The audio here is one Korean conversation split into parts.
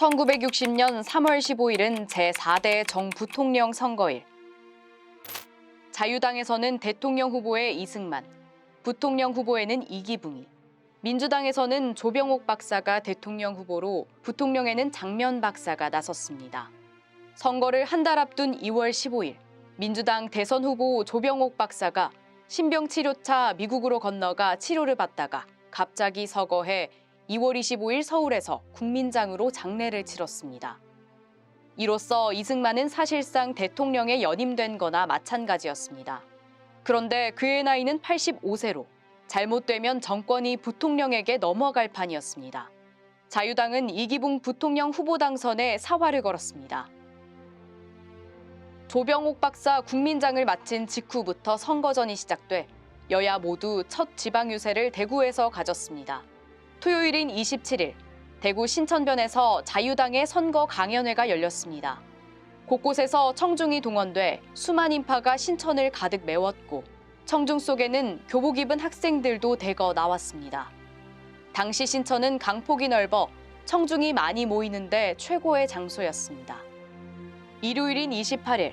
1960년 3월 15일은 제4대 정부통령 선거일. 자유당에서는 대통령 후보에 이승만, 부통령 후보에는 이기붕이, 민주당에서는 조병옥 박사가 대통령 후보로 부통령에는 장면 박사가 나섰습니다. 선거를 한 달 앞둔 2월 15일, 민주당 대선 후보 조병옥 박사가 신병치료차 미국으로 건너가 치료를 받다가 갑자기 서거해 2월 25일 서울에서 국민장으로 장례를 치렀습니다. 이로써 이승만은 사실상 대통령에 연임된 거나 마찬가지였습니다. 그런데 그의 나이는 85세로 잘못되면 정권이 부통령에게 넘어갈 판이었습니다. 자유당은 이기붕 부통령 후보 당선에 사활을 걸었습니다. 조병옥 박사 국민장을 마친 직후부터 선거전이 시작돼 여야 모두 첫 지방유세를 대구에서 가졌습니다. 토요일인 27일, 대구 신천변에서 자유당의 선거 강연회가 열렸습니다. 곳곳에서 청중이 동원돼 수만 인파가 신천을 가득 메웠고 청중 속에는 교복 입은 학생들도 대거 나왔습니다. 당시 신천은 강폭이 넓어 청중이 많이 모이는데 최고의 장소였습니다. 일요일인 28일,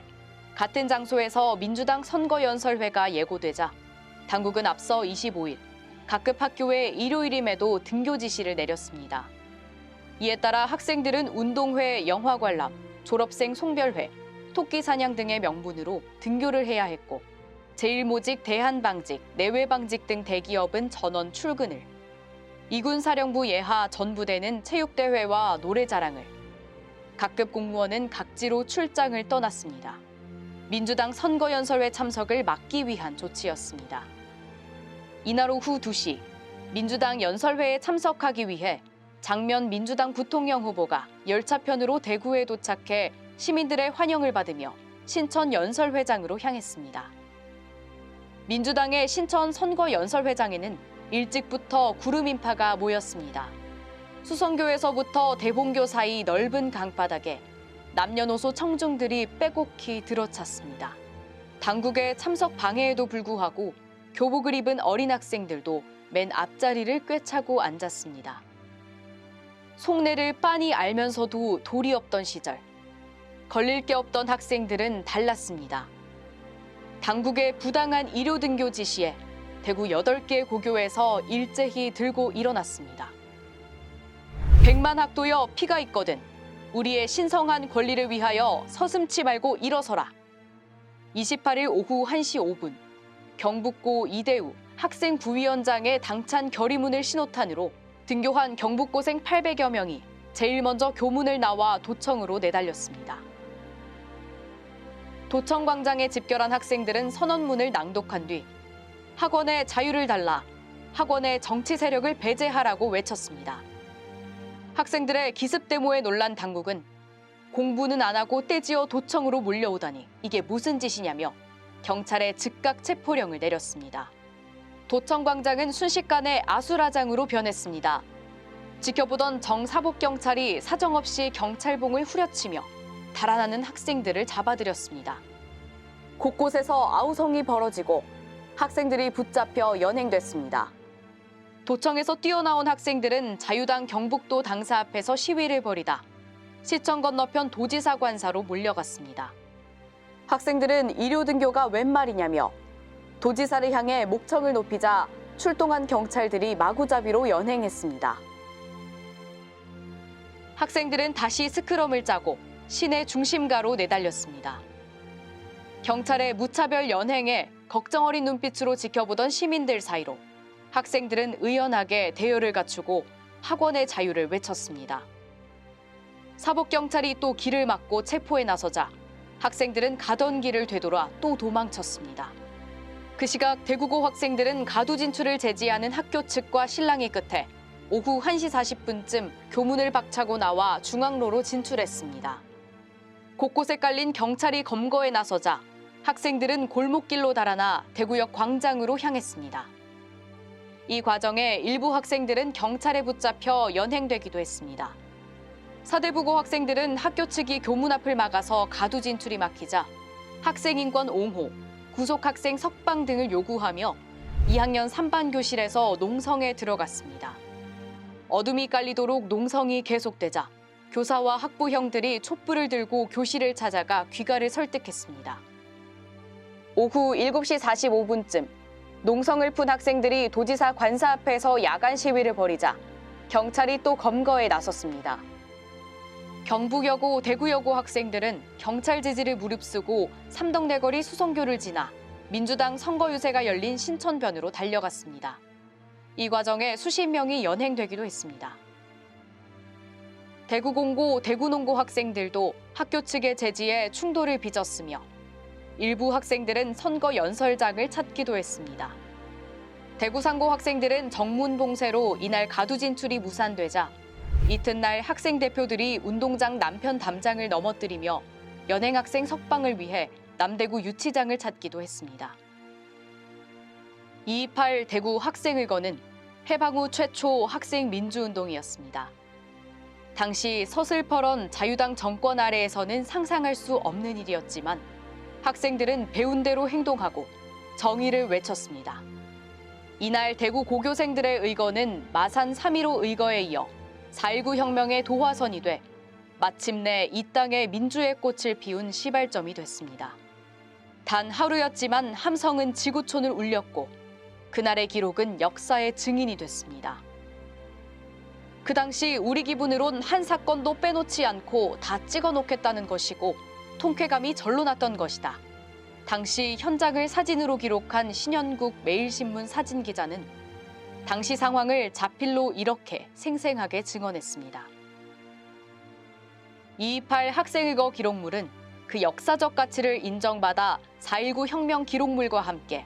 같은 장소에서 민주당 선거연설회가 예고되자 당국은 앞서 25일, 각급 학교에 일요일임에도 등교 지시를 내렸습니다. 이에 따라 학생들은 운동회, 영화관람, 졸업생 송별회, 토끼사냥 등의 명분으로 등교를 해야 했고 제1모직 대한방직, 내외방직 등 대기업은 전원 출근을, 이군사령부 예하 전부대는 체육대회와 노래자랑을, 각급 공무원은 각지로 출장을 떠났습니다. 민주당 선거연설회 참석을 막기 위한 조치였습니다. 이날 오후 2시, 민주당 연설회에 참석하기 위해 장면 민주당 부통령 후보가 열차편으로 대구에 도착해 시민들의 환영을 받으며 신천 연설회장으로 향했습니다. 민주당의 신천 선거연설회장에는 일찍부터 구름 인파가 모였습니다. 수성교에서부터 대봉교 사이 넓은 강바닥에 남녀노소 청중들이 빼곡히 들어찼습니다. 당국의 참석 방해에도 불구하고 교복을 입은 어린 학생들도 맨 앞자리를 꿰차고 앉았습니다. 속내를 빤히 알면서도 도리 없던 시절, 걸릴 게 없던 학생들은 달랐습니다. 당국의 부당한 일요 등교 지시에 대구 8개 고교에서 일제히 들고 일어났습니다. 100만 학도여 피가 있거든 우리의 신성한 권리를 위하여 서슴지 말고 일어서라. 28일 오후 1시 5분, 경북고 이대우 학생부위원장의 당찬 결의문을 신호탄으로 등교한 경북고생 800여 명이 제일 먼저 교문을 나와 도청으로 내달렸습니다. 도청광장에 집결한 학생들은 선언문을 낭독한 뒤 학원에 자유를 달라, 학원의 정치 세력을 배제하라고 외쳤습니다. 학생들의 기습 데모에 놀란 당국은 공부는 안 하고 떼지어 도청으로 몰려오다니 이게 무슨 짓이냐며 경찰에 즉각 체포령을 내렸습니다. 도청광장은 순식간에 아수라장으로 변했습니다. 지켜보던 정사복경찰이 사정없이 경찰봉을 후려치며 달아나는 학생들을 잡아들였습니다. 곳곳에서 아우성이 벌어지고 학생들이 붙잡혀 연행됐습니다. 도청에서 뛰어나온 학생들은 자유당 경북도 당사 앞에서 시위를 벌이다 시청 건너편 도지사 관사로 몰려갔습니다. 학생들은 일요 등교가 웬 말이냐며 도지사를 향해 목청을 높이자 출동한 경찰들이 마구잡이로 연행했습니다. 학생들은 다시 스크럼을 짜고 시내 중심가로 내달렸습니다. 경찰의 무차별 연행에 걱정 어린 눈빛으로 지켜보던 시민들 사이로 학생들은 의연하게 대열을 갖추고 학원의 자유를 외쳤습니다. 사복경찰이 또 길을 막고 체포에 나서자 학생들은 가던 길을 되돌아 또 도망쳤습니다. 그 시각 대구고 학생들은 가두 진출을 제지하는 학교 측과 실랑이 끝에 오후 1시 40분쯤 교문을 박차고 나와 중앙로로 진출했습니다. 곳곳에 깔린 경찰이 검거에 나서자 학생들은 골목길로 달아나 대구역 광장으로 향했습니다. 이 과정에 일부 학생들은 경찰에 붙잡혀 연행되기도 했습니다. 사대부고 학생들은 학교 측이 교문 앞을 막아서 가두 진출이 막히자 학생인권 옹호, 구속학생 석방 등을 요구하며 2학년 3반 교실에서 농성에 들어갔습니다. 어둠이 깔리도록 농성이 계속되자 교사와 학부형들이 촛불을 들고 교실을 찾아가 귀가를 설득했습니다. 오후 7시 45분쯤 농성을 푼 학생들이 도지사 관사 앞에서 야간 시위를 벌이자 경찰이 또 검거에 나섰습니다. 경북여고, 대구여고 학생들은 경찰 지지를 무릅쓰고 삼덕내거리 수성교를 지나 민주당 선거 유세가 열린 신천변으로 달려갔습니다. 이 과정에 수십 명이 연행되기도 했습니다. 대구공고, 대구농고 학생들도 학교 측의 제지에 충돌을 빚었으며 일부 학생들은 선거 연설장을 찾기도 했습니다. 대구상고 학생들은 정문 봉쇄로 이날 가두 진출이 무산되자 이튿날 학생 대표들이 운동장 남편 담장을 넘어뜨리며 연행학생 석방을 위해 남대구 유치장을 찾기도 했습니다. 228 대구 학생의거는 해방 후 최초 학생 민주운동이었습니다. 당시 서슬퍼런 자유당 정권 아래에서는 상상할 수 없는 일이었지만 학생들은 배운 대로 행동하고 정의를 외쳤습니다. 이날 대구 고교생들의 의거는 마산 3.15 의거에 이어 4.19 혁명의 도화선이 돼 마침내 이 땅에 민주의 꽃을 피운 시발점이 됐습니다. 단 하루였지만 함성은 지구촌을 울렸고 그날의 기록은 역사의 증인이 됐습니다. 그 당시 우리 기분으론 한 사건도 빼놓지 않고 다 찍어놓겠다는 것이고 통쾌감이 절로 났던 것이다. 당시 현장을 사진으로 기록한 신현국 매일신문 사진기자는 당시 상황을 자필로 이렇게 생생하게 증언했습니다. 228 학생의거 기록물은 그 역사적 가치를 인정받아 4.19 혁명 기록물과 함께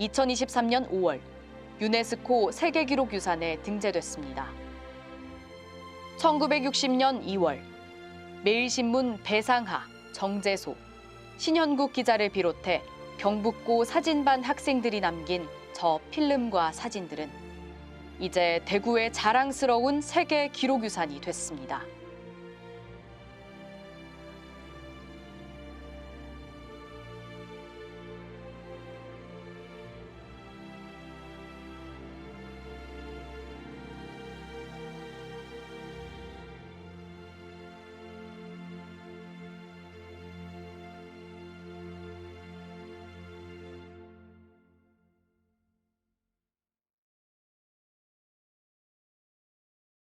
2023년 5월 유네스코 세계기록유산에 등재됐습니다. 1960년 2월 매일신문 배상하, 정재소, 신현국 기자를 비롯해 경북고 사진반 학생들이 남긴 저 필름과 사진들은 이제 대구의 자랑스러운 세계 기록유산이 됐습니다.